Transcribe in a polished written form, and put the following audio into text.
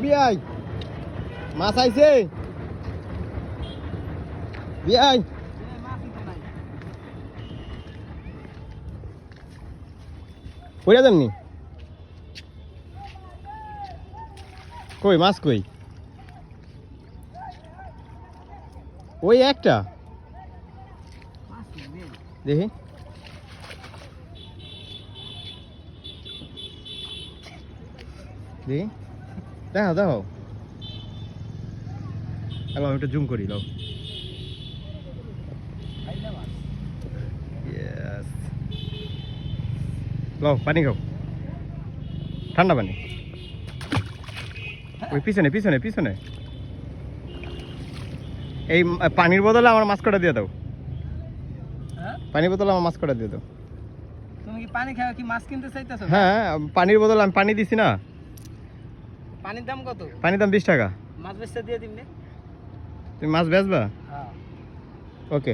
বিআই মাছ আইছে বিআই কইরা জাননি কই মাছ কই ওই একটা দেখি দেখি দেখো দেখো আমি একটু জুম করি লাও Yes. লাও পানি খাও ঠান্ডা পানি ওই পিছনে পিছনে পিছনে এই পানির বদলে আমার মাছ কটা দিয়ে দাও পানির বদলে আমার মাছ কটা দিয়ে দাও তুমি কি পানি খাও কি মাছ কিনতে চাইতেছো হ্যাঁ পানির বদলে আমি পানি দিছি না পানির দাম কত পানির দাম 20 টাকা মাছ বেচতে দিয়ে দিমনে তুমি মাছ বেচবা হ্যাঁ ওকে